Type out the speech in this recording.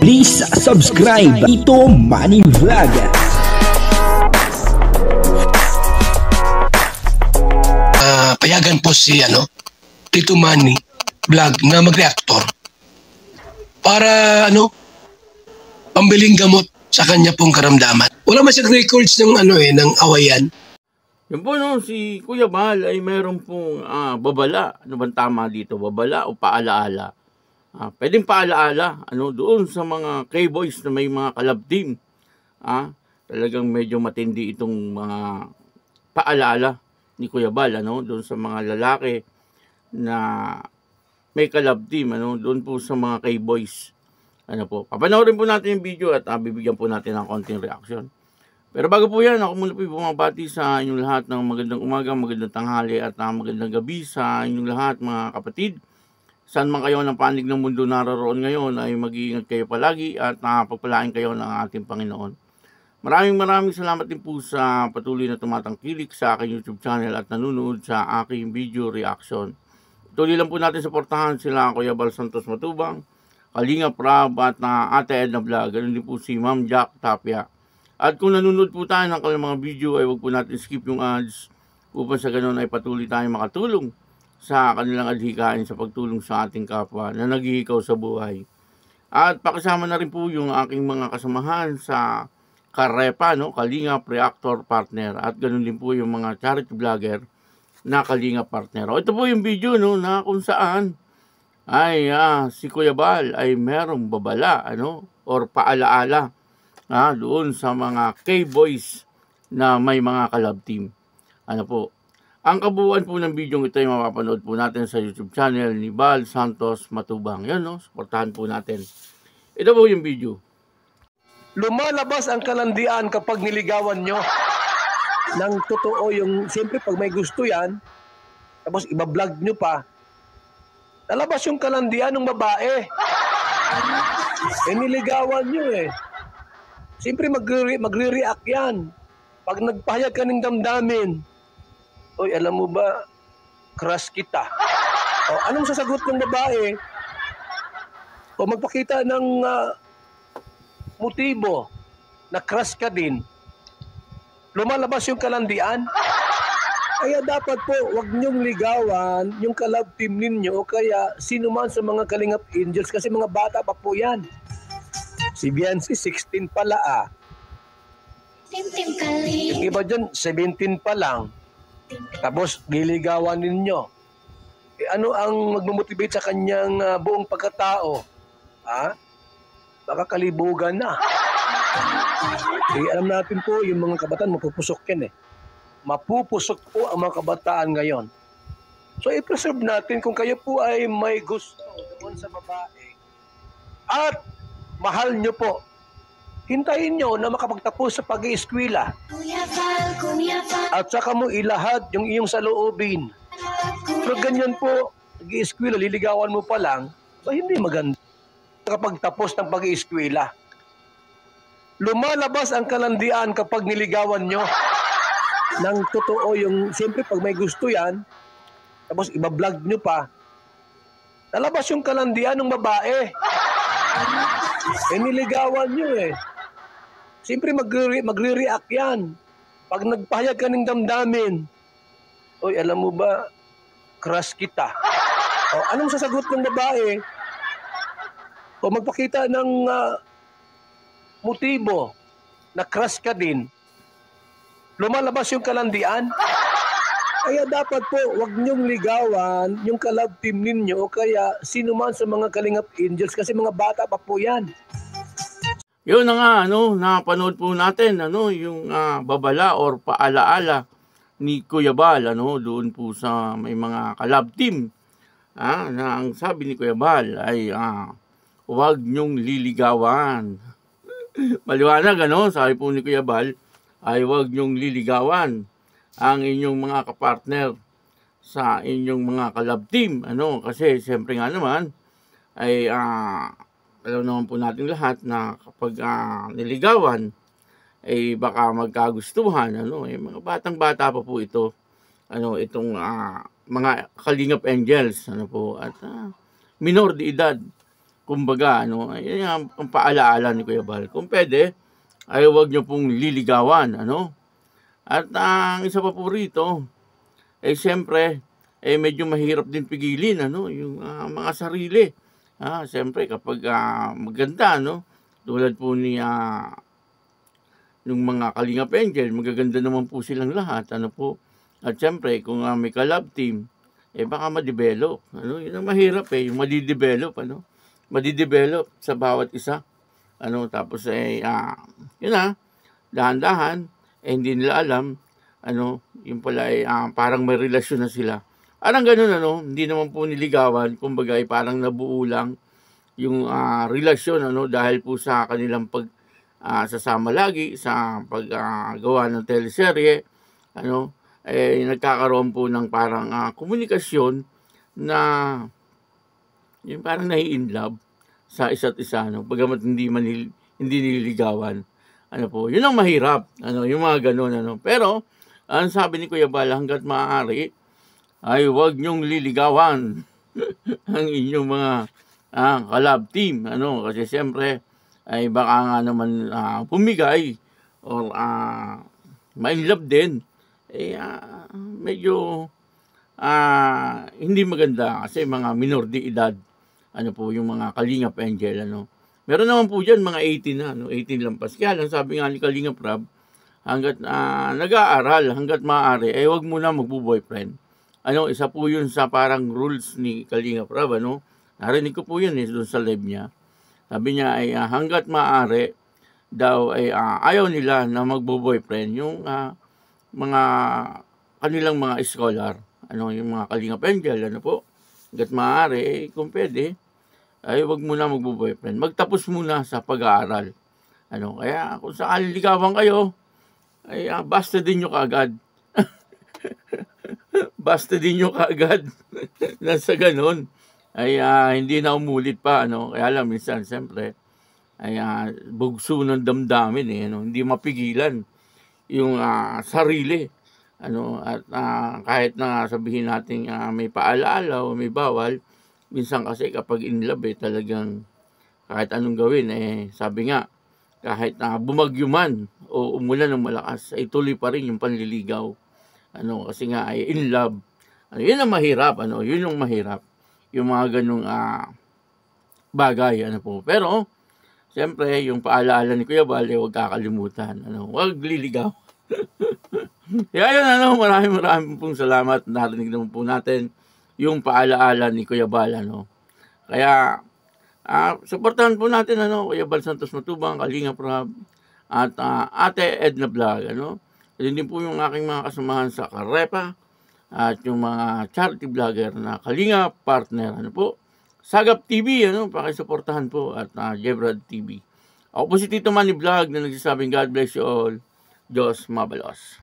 Please subscribe Tito Manny Vlog. Payagan po si Tito Manny Vlog na mag-reactor para pambiling gamot sa kanya pong karamdaman. Wala man siyang records ng ng awayan. Yan po si Kuya Bal ay mayroon pong babala. Ano bang tama dito? Babala o paalaala? Pwedeng paalaala doon sa mga K-boys na may mga kalab team. Talagang medyo matindi itong mga paalaala ni Kuya Bal doon sa mga lalaki na may kalab team doon po sa mga K-boys. Papanoorin po natin yung video at bibigyan po natin ng konting reaction. Pero bago po yan, ako muna po bumabati sa inyong lahat ng magandang umaga, magandang tanghali at magandang gabi sa inyong lahat mga kapatid. Saan man kayo ng panig ng mundo naroon ngayon ay mag-iingat kayo palagi at pagpalain kayo ng ating Panginoon. Maraming salamat din po sa patuloy na tumatangkilik sa aking YouTube channel at nanonood sa aking video reaction. Tuloy lang po natin suportahan sila Kuya Bal Santos Matubang, Kalinga Prab at Ate Edna Vlog. Ganun din po si Ma'am Jack Tapia. At kung nanonood po tayo ng kanilang mga video ay huwag po natin skip yung ads upang sa ganun ay patuloy tayong makatulong sa kanilang adhikain sa pagtulong sa ating kapwa na naghihikaw sa buhay. At pakisama na rin po yung aking mga kasamahan sa Karepa, Kalinga Reactor Partner. At ganun din po yung mga charity vlogger na Kalinga Partner. Ito po yung video na kung saan ay si Kuya Bal ay merong babala or paalaala doon sa mga K-boys na may mga kalab team. Ang kabuuan po ng video ito ay mapapanood po natin sa YouTube channel ni Bal Santos Matubang. Yan suportahan po natin. Ito po yung video. Lumalabas ang kalandian kapag niligawan nyo. Nang totoo yung, siyempre pag may gusto yan, tapos ibablog nyo pa, lalabas yung kalandian ng babae. Niligawan nyo siyempre magre-react yan. Pag nagpahayag ka ng damdamin, oy, alam mo ba, crush kita. Anong sasagot ng babae? Magpakita ng motibo na crush ka din. Lumalabas yung kalandian. Kaya dapat po, wag niyong ligawan yung kalab team ninyo o kaya sino man sa mga Kalingap Angels kasi mga bata pa po yan. Si Biancy, 16 pala Yung iba dyan, 17 pa lang. Tapos, liligawan ninyo. Ano ang magmomotivate sa kanyang buong pagkatao? Baka kalibugan na. Alam natin po, yung mga kabataan, mapupusok yan Mapupusok po ang mga kabataan ngayon. So, i-preserve natin kung kayo po ay may gusto doon sa babae. At mahal nyo po. Hintayin nyo na makapagtapos sa pag-ieskwela. At saka mo ilahad yung iyong saloobin. Pero ganyan po, pag-ieskwela, liligawan mo pa lang, hindi maganda. Kapag tapos ng pag-ieskwela. Lumalabas ang kalandian kapag niligawan nyo. Nang totoo yung, siyempre pag may gusto yan, tapos ibablog nyo pa, lalabas yung kalandian ng babae. Niligawan nyo siyempre magre-react yan. Pag nagpahayag ka ng damdamin, oy, alam mo ba, crush kita. Anong sasagot ng babae? Magpakita ng motibo na crush ka din. Lumalabas yung kalandian. Kaya dapat po, wag niyong ligawan yung kalab team ninyo o kaya sino man sa mga Kalingap Angels kasi mga bata pa po yan. Yun na nga, napanood po natin, yung babala or paalaala ni Kuya Bal, doon po sa may mga kalab team. Na ang sabi ni Kuya Bal ay, huwag niyong liligawan. Maliwanag, sabi po ni Kuya Bal, ay huwag niyong liligawan ang inyong mga kapartner sa inyong mga kalab team. Kasi siyempre nga naman, ay alam naman po natin lahat na kapag niligawan, ay baka magkagustuhan. Mga batang-bata pa po ito. Itong mga Kalingap Angels. At minor de edad. kumbaga, ano, ayun ang paalaala ni Kuya Bal. Kung pwede, ay huwag nyo pong liligawan, ano. At ang isa pa po rito, siyempre, medyo mahirap din pigilin, ano, yung mga sarili. Siyempre, kapag maganda, no, tulad po ni nung mga Kalingap Angel, magaganda naman po silang lahat, ano po. At siyempre, kung may kalab team, baka ma-develop. Ano, yun ang mahirap yung madidevelop, ano. Madidevelop sa bawat isa. Ano, tapos yun dahan-dahan, hindi nila alam, ano, yung pala parang may relasyon na sila. Parang ganun, ano, hindi naman po niligawan, kumbaga parang nabuo lang yung relasyon, ano, dahil po sa kanilang sasama lagi sa paggawa ng teleserye, ano, nagkakaroon po ng parang komunikasyon na yung parang nai-inlove sa isa't isa, no, bagamat hindi nililigawan. Ano po, yun ang mahirap, ano, yung mga ganun, ano. Pero ang sabi ni Kuya Bal, hangga't maaari ay huwag nyong liligawan ang inyong mga kalab team, ano, kasi siyempre ay baka nga naman pumigay or ma-inlove din, medyo hindi maganda kasi mga minor de edad, ano po, yung mga Kalingap Angel, ano. Meron naman po dyan mga 18 na, no, 18 lampas. Kaya lang sabi nga ni Kalingap Rab, hanggat nag-aaral, hanggat maaari, wag muna magbo-boyfriend. Ano, isa po yun sa parang rules ni Kalingap Rab, ano. Narinig ko po yun doon sa live niya. Sabi niya hanggat maaari daw ayaw nila na magbo-boyfriend yung mga kanilang mga scholar, ano, yung mga Kalingap Angel, ano po. Hanggat maaari, kung pwede, ay wag muna magbo-boyfriend. Magtapos muna sa pag-aaral. Ano, kaya kung saan ligawan kayo, basta din nyo kaagad. Basta din nyo kaagad. Nasa ganon. Hindi na umulit pa, ano. Kaya lang, minsan, siyempre, bugso ng damdamin, ano. Hindi mapigilan yung sarili. Ano, at kahit na sabihin natin may paalaala o may bawal, minsan kasi kapag in love, talagang kahit anong gawin, sabi nga, kahit bumagyo man o umulan ng malakas, ay tuloy pa rin yung panliligaw. Ano, kasi nga ay in love. Ano, yun ang mahirap, ano, yun yung mahirap. Yung mga ganung bagay, ano po. Pero, siyempre, yung paalaala ni Kuya Bal, huwag kakalimutan. Ano, huwag liligaw. Kaya yun, ano, maraming pong salamat. Narinig naman po natin yung paalaala ni Kuya Bal, ano. Kaya, supportahan po natin, ano, Kuya Bal Santos Matubang, Kalingap Rab, at Ate Edna Vlog, ano. Yun din po yung aking mga kasamahan sa Karepa, at yung mga charity vlogger na Kalingap partner, ano po, Sagap TV, ano, pakisuportahan po, at Jebrad TV. Ako po si Tito Manny Vlog na nagsasabing God bless you all. Diyos mabalos.